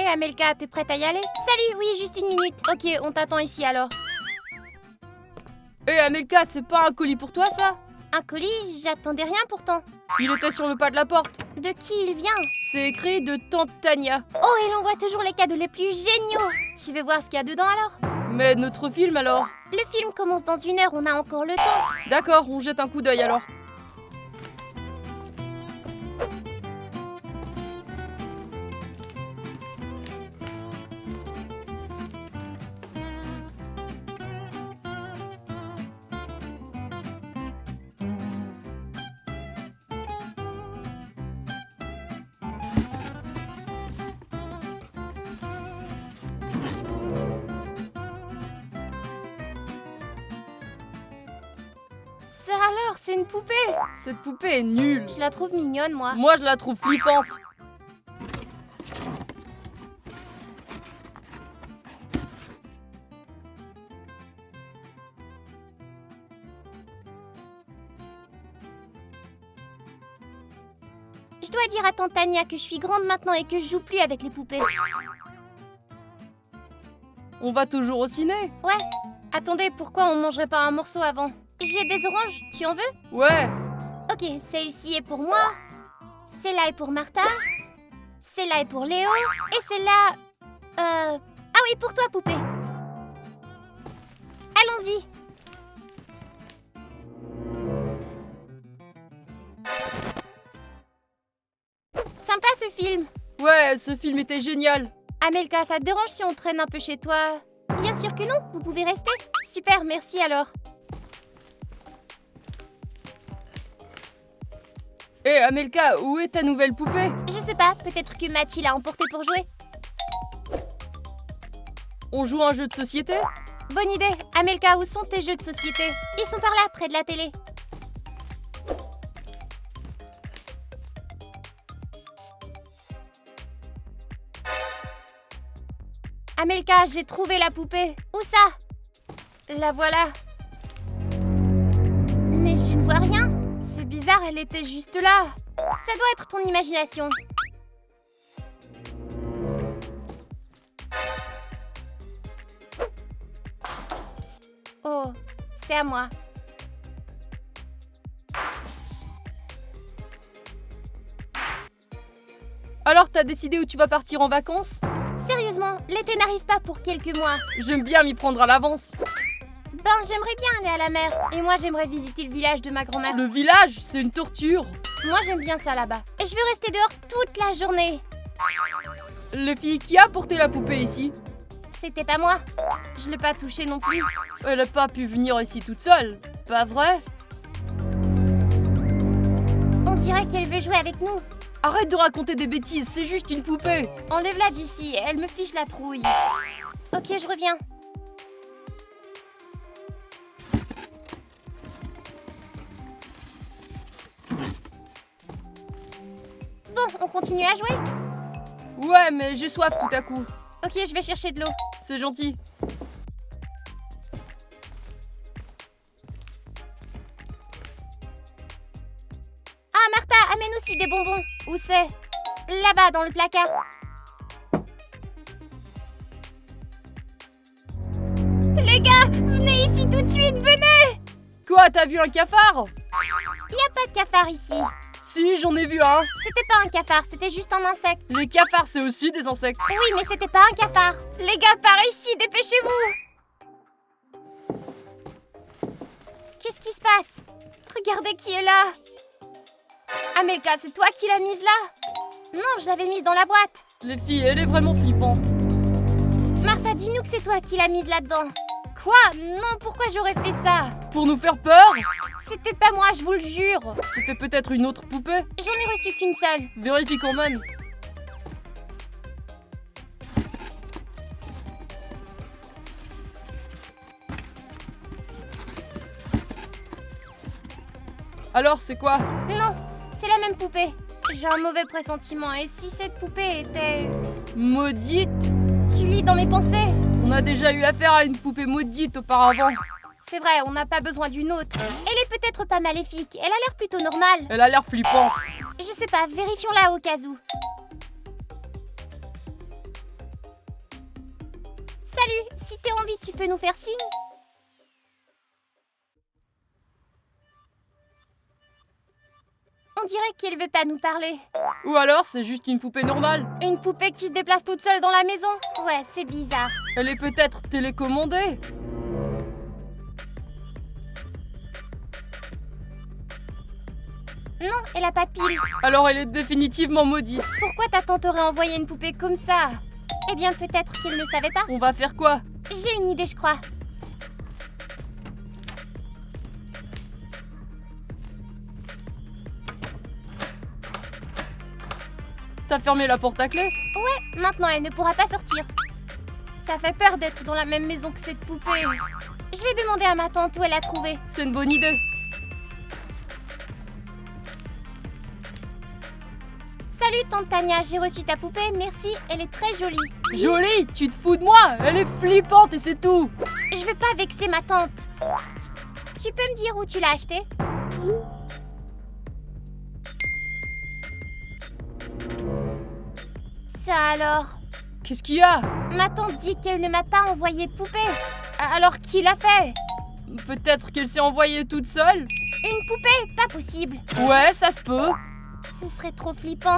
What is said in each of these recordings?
Hé Amelka, t'es prête à y aller? Salut, oui, juste une minute. Ok, on t'attend ici alors. Hé Amelka, c'est pas un colis pour toi ça? Un colis? J'attendais rien pourtant. Il était sur le pas de la porte. De qui il vient? C'est écrit de Tante Tania. Oh, il envoie toujours les cadeaux les plus géniaux. Tu veux voir ce qu'il y a dedans alors? Mais notre film alors? Le film commence dans 1 heure, on a encore le temps. D'accord, on jette un coup d'œil alors. Ça alors, c'est une poupée. Cette poupée est nulle. Je la trouve mignonne, moi. Moi je la trouve flippante. Je dois dire à tante Tania que je suis grande maintenant et que je joue plus avec les poupées. On va toujours au ciné? Ouais. Attendez, pourquoi on mangerait pas un morceau avant? J'ai des oranges, tu en veux? Ouais. Ok, celle-ci est pour moi. Celle-là est pour Martha. Celle-là est pour Léo. Et celle-là... Ah oui, pour toi, poupée. Allons-y. Sympa ce film. Ouais, ce film était génial. Amelka, ça te dérange si on traîne un peu chez toi? Bien sûr que non, vous pouvez rester. Super, merci alors. Hé Amelka, où est ta nouvelle poupée? Je sais pas, peut-être que Mathilde l'a emporté pour jouer. On joue à un jeu de société? Bonne idée. Amelka, où sont tes jeux de société? Ils sont par là, près de la télé. Amelka, j'ai trouvé la poupée. Où ça? La voilà. Mais je ne vois rien. C'est bizarre, elle était juste là. Ça doit être ton imagination. Oh, c'est à moi. Alors t'as décidé où tu vas partir en vacances? Sérieusement, l'été n'arrive pas pour quelques mois. J'aime bien m'y prendre à l'avance. Ben, j'aimerais bien aller à la mer. Et moi, j'aimerais visiter le village de ma grand-mère. Le village, c'est une torture. Moi, j'aime bien ça là-bas. Et je veux rester dehors toute la journée. Le fille qui a porté la poupée ici? C'était pas moi. Je l'ai pas touchée non plus. Elle a pas pu venir ici toute seule, pas vrai? On dirait qu'elle veut jouer avec nous. Arrête de raconter des bêtises, c'est juste une poupée. Enlève-la d'ici, elle me fiche la trouille. Ok, je reviens. Bon, on continue à jouer? Ouais, mais j'ai soif tout à coup. Ok, je vais chercher de l'eau. C'est gentil. Ah, Martha, amène aussi des bonbons. Où c'est? Là-bas, dans le placard. Les gars, venez ici tout de suite, venez! Quoi, t'as vu un cafard? Y a pas de cafard ici. Si, j'en ai vu un. C'était pas un cafard, c'était juste un insecte. Les cafards, c'est aussi des insectes. Oui, mais c'était pas un cafard. Les gars, par ici, dépêchez-vous! Qu'est-ce qui se passe? Regardez qui est là! Amelka, c'est toi qui l'as mise là? Non, je l'avais mise dans la boîte. Les filles, elle est vraiment flippante. Martha, dis-nous que c'est toi qui l'as mise là-dedans. Quoi? Non, pourquoi j'aurais fait ça? Pour nous faire peur? C'était pas moi, je vous le jure. C'était peut-être une autre poupée? J'en ai reçu qu'une seule. Vérifie quand même. Alors, c'est quoi? Non, c'est la même poupée. J'ai un mauvais pressentiment. Et si cette poupée était... Maudite? Tu lis dans mes pensées? On a déjà eu affaire à une poupée maudite auparavant. C'est vrai, on n'a pas besoin d'une autre. Elle est peut-être pas maléfique. Elle a l'air plutôt normale. Elle a l'air flippante. Je sais pas, vérifions-la au cas où. Si t'as envie, tu peux nous faire signe. On dirait qu'elle veut pas nous parler. Ou alors c'est juste une poupée normale. Une poupée qui se déplace toute seule dans la maison. Ouais, c'est bizarre. Elle est peut-être télécommandée. Non, elle a pas de pile. Alors elle est définitivement maudite. Pourquoi ta tante aurait envoyé une poupée comme ça? Eh bien, peut-être qu'elle ne savait pas. On va faire quoi? J'ai une idée, je crois. T'as fermé la porte à clé? Ouais, maintenant elle ne pourra pas sortir. Ça fait peur d'être dans la même maison que cette poupée. Je vais demander à ma tante où elle a trouvé. C'est une bonne idée. Salut tante Tania, j'ai reçu ta poupée, merci, elle est très jolie. Jolie, tu te fous de moi? Elle est flippante et c'est tout. Je veux pas vexer ma tante. Tu peux me dire où tu l'as achetée? Ça alors? Qu'est-ce qu'il y a? Ma tante dit qu'elle ne m'a pas envoyé de poupée. Alors qui l'a fait? Peut-être qu'elle s'est envoyée toute seule? Une poupée? Pas possible. Ouais, ça se peut. Ce serait trop flippant.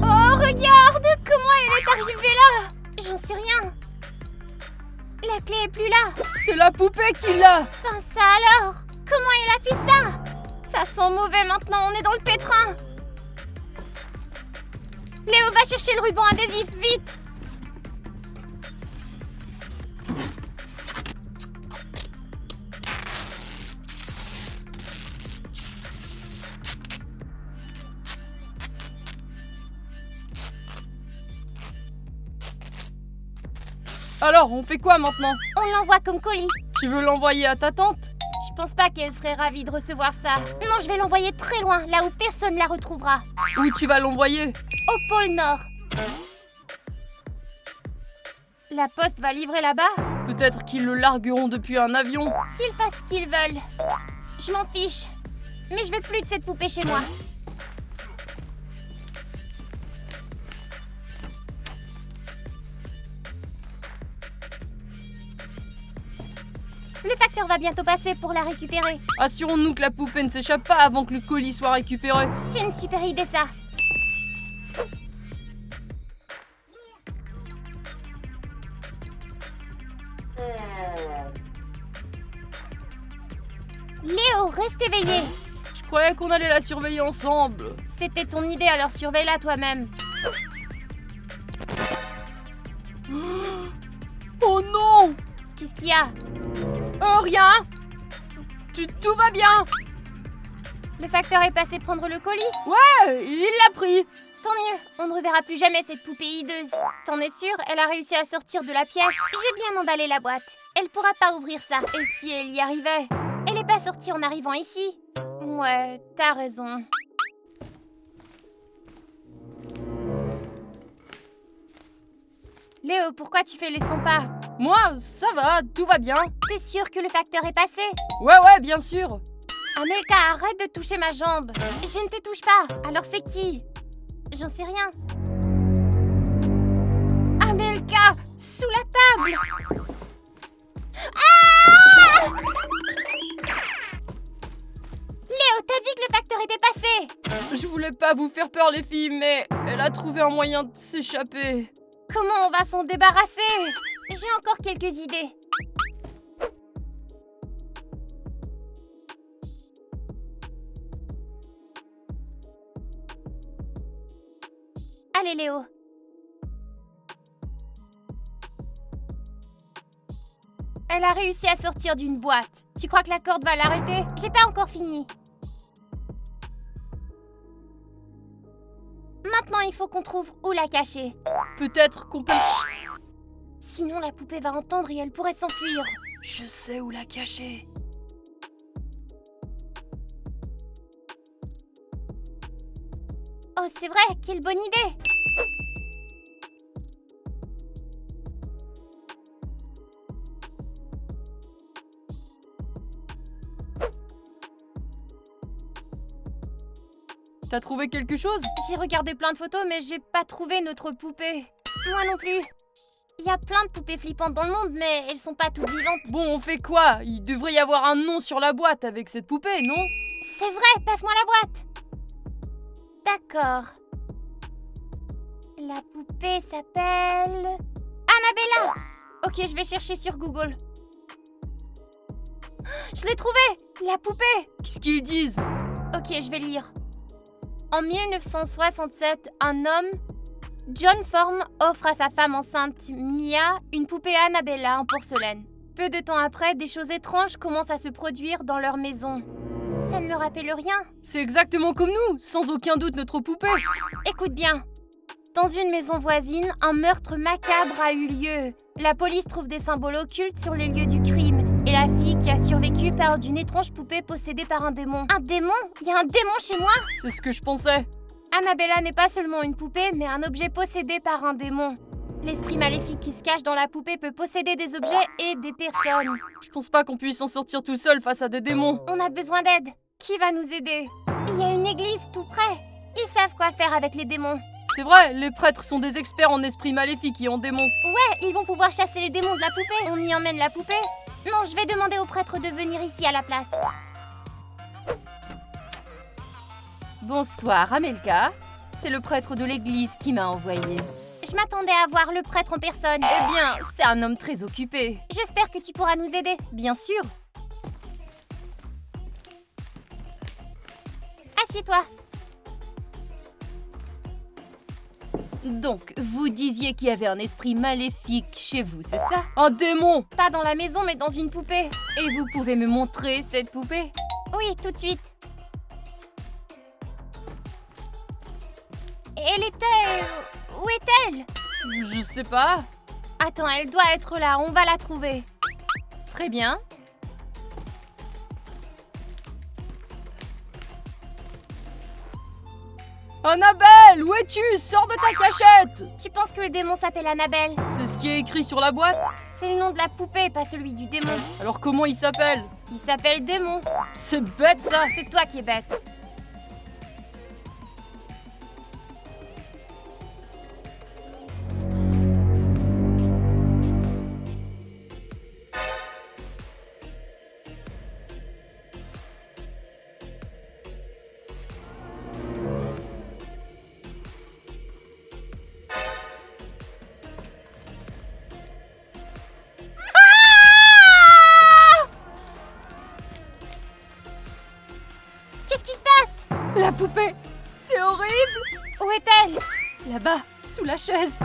Oh, regarde! Comment elle est arrivée là? J'en sais rien. La clé est plus là. C'est la poupée qui l'a. Enfin, ça alors? Comment elle a fait ça? Ça sent mauvais maintenant, on est dans le pétrin. Léo, va chercher le ruban adhésif, vite! Alors, on fait quoi maintenant? On l'envoie comme colis. Tu veux l'envoyer à ta tante? Je pense pas qu'elle serait ravie de recevoir ça. Non, je vais l'envoyer très loin, là où personne la retrouvera. Où tu vas l'envoyer? Au pôle Nord. La poste va livrer là-bas? Peut-être qu'ils le largueront depuis un avion. Qu'ils fassent ce qu'ils veulent. Je m'en fiche. Mais je veux plus de cette poupée chez moi. Le facteur va bientôt passer pour la récupérer. Assurons-nous que la poupée ne s'échappe pas avant que le colis soit récupéré. C'est une super idée ça. Léo, reste éveillé. Je croyais qu'on allait la surveiller ensemble. C'était ton idée, alors surveille-la toi-même. Oh non! Qu'est-ce qu'il y a? Rien! Tout va bien! Le facteur est passé prendre le colis? Il l'a pris! Tant mieux, on ne reverra plus jamais cette poupée hideuse. T'en es sûre? Elle a réussi à sortir de la pièce. J'ai bien emballé la boîte. Elle pourra pas ouvrir ça. Et si elle y arrivait? Elle est pas sortie en arrivant ici. Ouais, t'as raison. Léo, pourquoi tu fais les 100 pas? Moi, ça va, tout va bien. T'es sûr que le facteur est passé? Ouais, bien sûr. Amelka, arrête de toucher ma jambe. Je ne te touche pas. Alors c'est qui? J'en sais rien. Amelka, sous la table. Ah! Léo, t'as dit que le facteur était passé. Je voulais pas vous faire peur, les filles, mais elle a trouvé un moyen de s'échapper. Comment on va s'en débarrasser? J'ai encore quelques idées. Allez Léo. Elle a réussi à sortir d'une boîte. Tu crois que la corde va l'arrêter? J'ai pas encore fini. Maintenant, il faut qu'on trouve où la cacher. Peut-être qu'on peut... Sinon, la poupée va entendre et elle pourrait s'enfuir. Je sais où la cacher. Oh, c'est vrai, quelle bonne idée! T'as trouvé quelque chose? J'ai regardé plein de photos, mais j'ai pas trouvé notre poupée. Moi non plus. Il y a plein de poupées flippantes dans le monde, mais elles sont pas toutes vivantes. Bon, on fait quoi? Il devrait y avoir un nom sur la boîte avec cette poupée, non? C'est vrai, passe-moi la boîte. D'accord. La poupée s'appelle... Annabella. Ok, je vais chercher sur Google. Je l'ai trouvée, la poupée. Qu'est-ce qu'ils disent? Ok, je vais lire. En 1967, un homme, John Form, offre à sa femme enceinte, Mia, une poupée Annabella en porcelaine. Peu de temps après, des choses étranges commencent à se produire dans leur maison. Ça ne me rappelle rien. C'est exactement comme nous, sans aucun doute notre poupée. Écoute bien. Dans une maison voisine, un meurtre macabre a eu lieu. La police trouve des symboles occultes sur les lieux du crime. Et la fille qui a survécu parle d'une étrange poupée possédée par un démon. Un démon? Il y a un démon chez moi? C'est ce que je pensais. Annabella n'est pas seulement une poupée, mais un objet possédé par un démon. L'esprit maléfique qui se cache dans la poupée peut posséder des objets et des personnes. Je pense pas qu'on puisse s'en sortir tout seul face à des démons. On a besoin d'aide. Qui va nous aider? Il y a une église tout près. Ils savent quoi faire avec les démons. C'est vrai, les prêtres sont des experts en esprits maléfiques et en démons. Ouais, ils vont pouvoir chasser les démons de la poupée. On y emmène la poupée? Non, je vais demander au prêtre de venir ici à la place. Bonsoir, Amelka. C'est le prêtre de l'église qui m'a envoyé. Je m'attendais à voir le prêtre en personne. Eh bien, c'est un homme très occupé. J'espère que tu pourras nous aider. Bien sûr. Assieds-toi. Donc, vous disiez qu'il y avait un esprit maléfique chez vous, c'est ça? Un démon! Pas dans la maison, mais dans une poupée. Et vous pouvez me montrer cette poupée? Oui, tout de suite. Elle était... Où est-elle? Je sais pas. Attends, elle doit être là, on va la trouver. Très bien. Annabelle, où es-tu? Sors de ta cachette! Tu penses que le démon s'appelle Annabelle? C'est ce qui est écrit sur la boîte? C'est le nom de la poupée, pas celui du démon. Alors comment il s'appelle? Il s'appelle Démon. C'est bête ça! C'est toi qui es bête. Qu'est-ce qui se passe? La poupée! C'est horrible! Où est-elle? Là-bas, sous la chaise.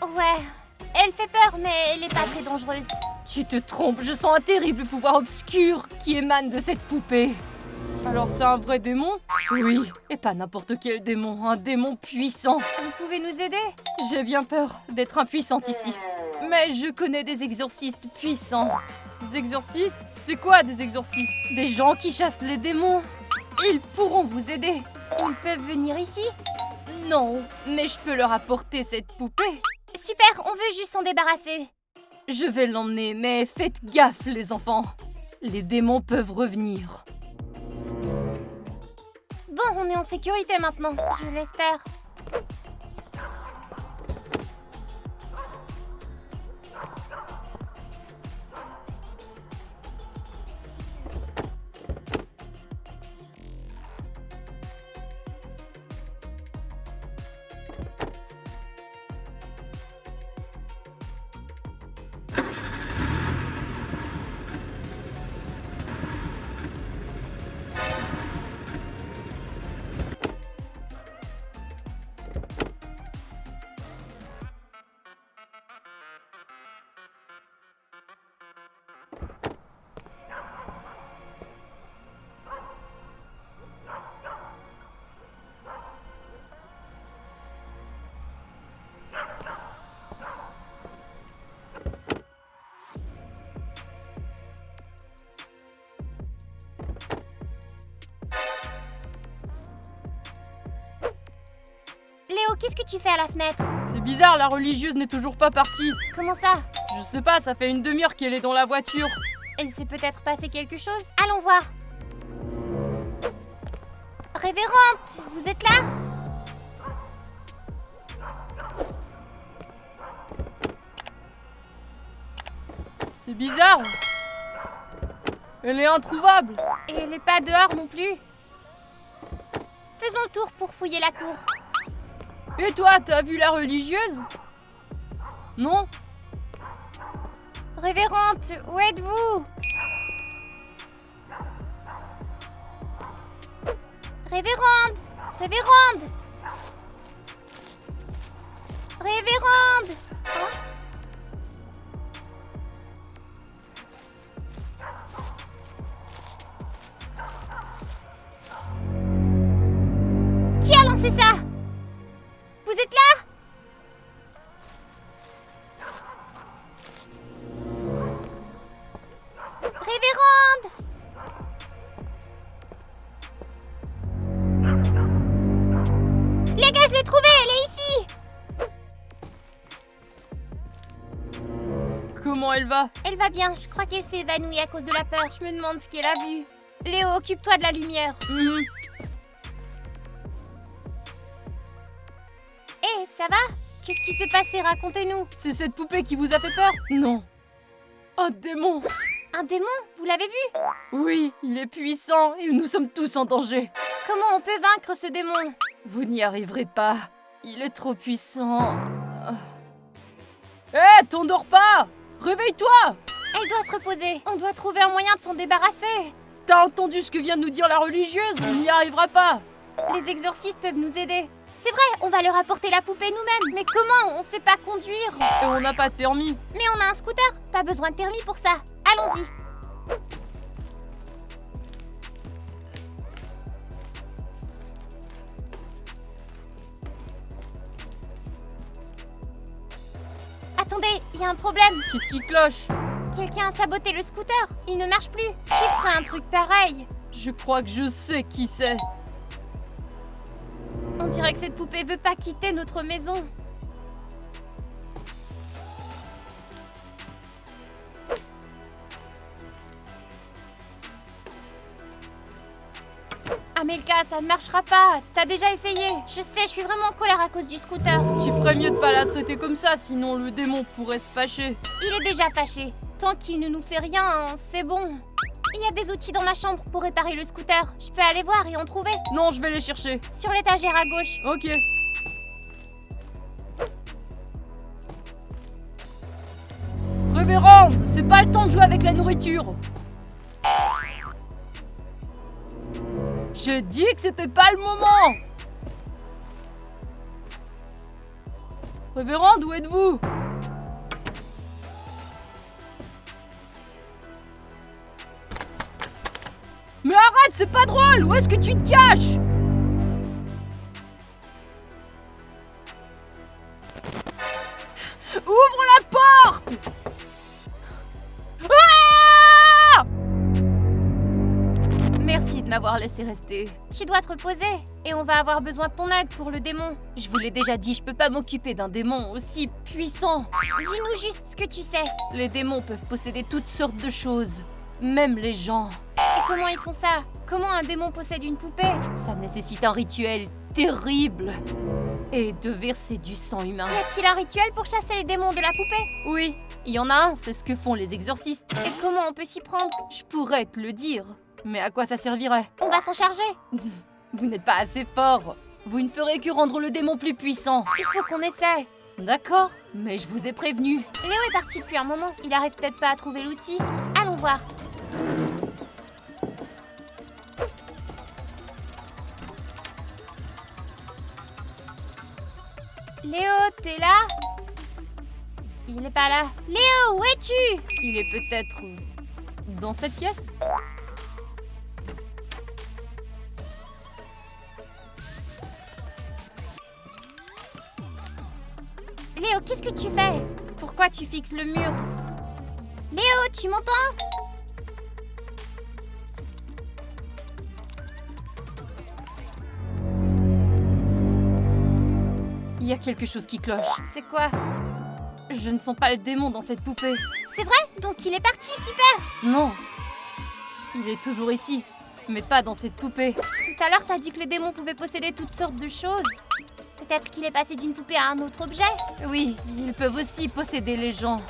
Ouais, elle fait peur, mais elle n'est pas très dangereuse. Tu te trompes, je sens un terrible pouvoir obscur qui émane de cette poupée. Alors c'est un vrai démon? Oui, et pas n'importe quel démon, un démon puissant. Vous pouvez nous aider? J'ai bien peur d'être impuissante ici. Mais je connais des exorcistes puissants. Des exorcistes? C'est quoi des exorcistes? Des gens qui chassent les démons. Ils pourront vous aider. Ils peuvent venir ici? Non, mais je peux leur apporter cette poupée. Super, on veut juste s'en débarrasser. Je vais l'emmener, mais faites gaffe les enfants. Les démons peuvent revenir. Bon, on est en sécurité maintenant, je l'espère. Léo, qu'est-ce que tu fais à la fenêtre? C'est bizarre, la religieuse n'est toujours pas partie. Comment ça? Je sais pas, ça fait une demi-heure qu'elle est dans la voiture. Il s'est peut-être passé quelque chose? Allons voir. Révérende, vous êtes là? C'est bizarre. Elle est introuvable. Et elle est pas dehors non plus. Faisons le tour pour fouiller la cour. Et toi, t'as vu la religieuse? Non? Révérende, où êtes-vous? Révérende! Révérende! Révérende! Hein? Qui a lancé ça? Vous êtes là? Révérende! Les gars, je l'ai trouvée, elle est ici! Comment elle va? Elle va bien, je crois qu'elle s'est évanouie à cause de la peur. Je me demande ce qu'elle a vu. Léo, occupe-toi de la lumière. Mhm. Hé, ça va? Qu'est-ce qui s'est passé? Racontez-nous. C'est cette poupée qui vous a fait peur? Non. Un démon. Un démon? Vous l'avez vu? Oui, il est puissant et nous sommes tous en danger. Comment on peut vaincre ce démon? Vous n'y arriverez pas. Il est trop puissant. Hé, t'endors pas! Réveille-toi! Elle doit se reposer. On doit trouver un moyen de s'en débarrasser. T'as entendu ce que vient de nous dire la religieuse? On n'y arrivera pas. Les exorcistes peuvent nous aider. C'est vrai, on va leur apporter la poupée nous-mêmes. Mais comment? On sait pas conduire. Et on n'a pas de permis. Mais on a un scooter. Pas besoin de permis pour ça. Allons-y. Attendez, il y a un problème. Qu'est-ce qui cloche? Quelqu'un a saboté le scooter. Il ne marche plus. Qui ferait un truc pareil? Je crois que je sais qui c'est. On dirait que cette poupée veut pas quitter notre maison. Amelka, ça ne marchera pas. T'as déjà essayé. Je sais, je suis vraiment en colère à cause du scooter. Tu ferais mieux de pas la traiter comme ça, sinon le démon pourrait se fâcher. Il est déjà fâché. Tant qu'il ne nous fait rien, c'est bon. Il y a des outils dans ma chambre pour réparer le scooter. Je peux aller voir et en trouver. Non, je vais les chercher. Sur l'étagère à gauche. Ok. Révérende, c'est pas le temps de jouer avec la nourriture. J'ai dit que c'était pas le moment. Révérende, où êtes-vous? Mais arrête, c'est pas drôle. Où est-ce que tu te caches? Ouvre la porte! Ah! Merci de m'avoir laissé rester. Tu dois te reposer. Et on va avoir besoin de ton aide pour le démon. Je vous l'ai déjà dit, je peux pas m'occuper d'un démon aussi puissant. Dis-nous juste ce que tu sais. Les démons peuvent posséder toutes sortes de choses, même les gens. Et comment ils font ça? Comment un démon possède une poupée? Ça nécessite un rituel terrible et de verser du sang humain. Y a-t-il un rituel pour chasser les démons de la poupée? Oui, il y en a un, c'est ce que font les exorcistes. Et comment on peut s'y prendre? Je pourrais te le dire, mais à quoi ça servirait? On va s'en charger. Vous n'êtes pas assez fort. Vous ne ferez que rendre le démon plus puissant. Il faut qu'on essaie. D'accord, mais je vous ai prévenu. Léo est parti depuis un moment. Il arrive peut-être pas à trouver l'outil. Allons voir. Léo, t'es là? Il est pas là. Léo, où es-tu? Il est peut-être dans cette pièce? Léo, qu'est-ce que tu fais? Pourquoi tu fixes le mur? Léo, tu m'entends? Il y a quelque chose qui cloche. C'est quoi? Je ne sens pas le démon dans cette poupée. C'est vrai? Donc il est parti, super! Non. Il est toujours ici, mais pas dans cette poupée. Tout à l'heure, t'as dit que les démons pouvaient posséder toutes sortes de choses. Peut-être qu'il est passé d'une poupée à un autre objet? Oui, ils peuvent aussi posséder les gens.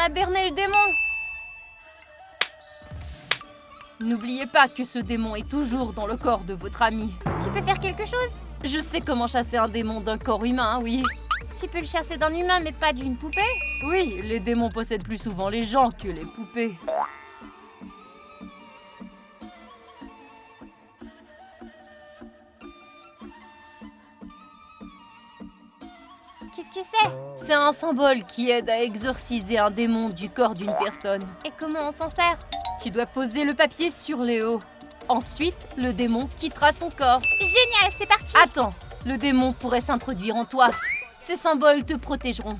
a berné le démon. N'oubliez pas que ce démon est toujours dans le corps de votre ami. Tu peux faire quelque chose? Je sais comment chasser un démon d'un corps humain, oui. Tu peux le chasser d'un humain, mais pas d'une poupée? Oui, les démons possèdent plus souvent les gens que les poupées. Qu'est-ce que c'est? C'est un symbole qui aide à exorciser un démon du corps d'une personne. Et comment on s'en sert? Tu dois poser le papier sur Léo. Ensuite, le démon quittera son corps. Génial, c'est parti! Attends, le démon pourrait s'introduire en toi. Ces symboles te protégeront.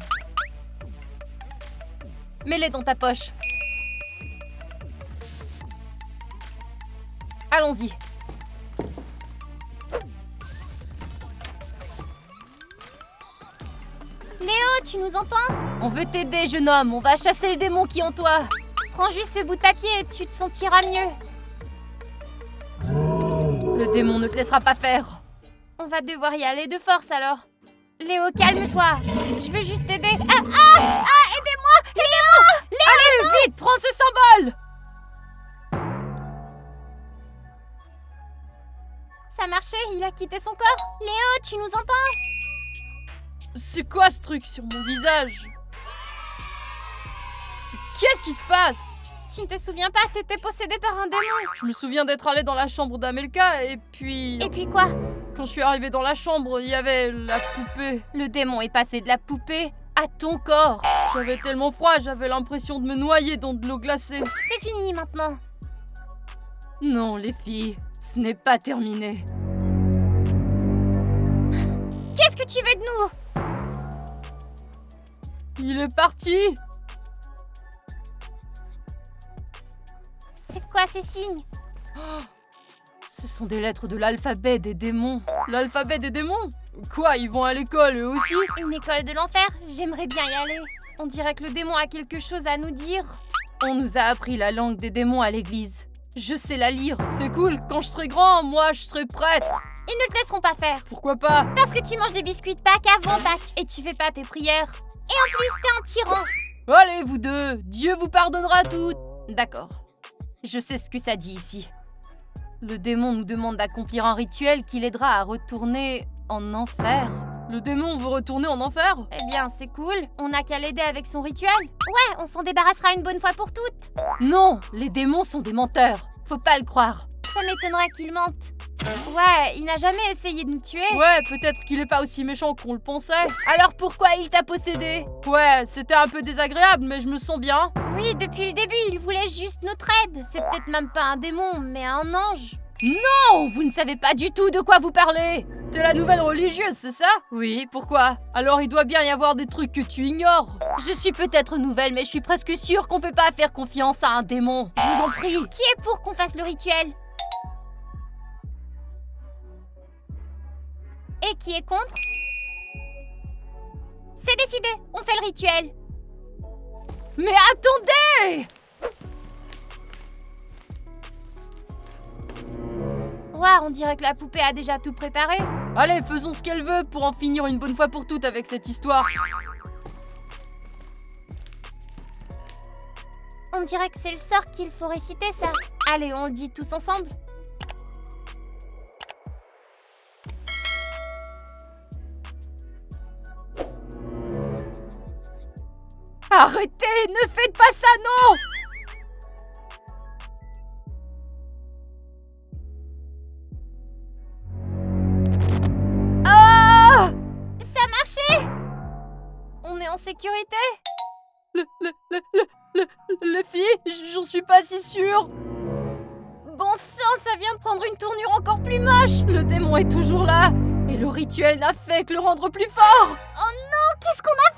Mets-les dans ta poche. Allons-y. Léo, tu nous entends? On veut t'aider, jeune homme. On va chasser le démon qui est en toi. Prends juste ce bout de papier et tu te sentiras mieux. Le démon ne te laissera pas faire. On va devoir y aller de force alors. Léo, calme-toi. Je veux juste t'aider. Aidez-moi! Léo! Allez, vite, prends ce symbole. Ça marchait, il a quitté son corps. Léo, tu nous entends? C'est quoi ce truc sur mon visage? Qu'est-ce qui se passe? Tu ne te souviens pas, t'étais possédé par un démon. Je me souviens d'être allé dans la chambre d'Amelka et puis... Et puis quoi? Quand je suis arrivée dans la chambre, il y avait la poupée. Le démon est passé de la poupée à ton corps. J'avais tellement froid, j'avais l'impression de me noyer dans de l'eau glacée. C'est fini maintenant. Non, les filles, ce n'est pas terminé. Qu'est-ce que tu veux de nous? Il est parti. C'est quoi ces signes? Ce sont des lettres de l'alphabet des démons. L'alphabet des démons? Quoi, ils vont à l'école eux aussi? Une école de l'enfer? J'aimerais bien y aller. On dirait que le démon a quelque chose à nous dire. On nous a appris la langue des démons à l'église. Je sais la lire. C'est cool, quand je serai grand, moi je serai prêtre. Ils ne te laisseront pas faire. Pourquoi pas? Parce que tu manges des biscuits de Pâques avant Pâques et tu fais pas tes prières. Et en plus, t'es un tyran. Allez, vous deux, Dieu vous pardonnera tout. D'accord. Je sais ce que ça dit ici. Le démon nous demande d'accomplir un rituel qui l'aidera à retourner en enfer. Le démon veut retourner en enfer? Eh bien, c'est cool. On n'a qu'à l'aider avec son rituel. Ouais, on s'en débarrassera une bonne fois pour toutes. Non, les démons sont des menteurs. Faut pas le croire. Ça m'étonnerait qu'il mente. Ouais, il n'a jamais essayé de nous tuer. Ouais, peut-être qu'il est pas aussi méchant qu'on le pensait. Alors pourquoi il t'a possédé? Ouais, c'était un peu désagréable, mais je me sens bien. Oui, depuis le début, il voulait juste notre aide. C'est peut-être même pas un démon, mais un ange. Non, vous ne savez pas du tout de quoi vous parlez. T'es la nouvelle religieuse, c'est ça? Oui, pourquoi? Alors il doit bien y avoir des trucs que tu ignores. Je suis peut-être nouvelle, mais je suis presque sûre qu'on peut pas faire confiance à un démon. Je vous en prie. Qui est pour qu'on fasse le rituel? Et qui est contre? C'est décidé, on fait le rituel. Mais attendez! Ouah, on dirait que la poupée a déjà tout préparé. Allez, faisons ce qu'elle veut pour en finir une bonne fois pour toutes avec cette histoire. On dirait que c'est le sort qu'il faut réciter, ça. Allez, on le dit tous ensemble. Arrêtez, ne faites pas ça, non! Ça a marché! On est en sécurité? Les filles, j'en suis pas si sûre. Bon sang, ça vient de prendre une tournure encore plus moche! Le démon est toujours là, et le rituel n'a fait que le rendre plus fort. Oh non, qu'est-ce qu'on a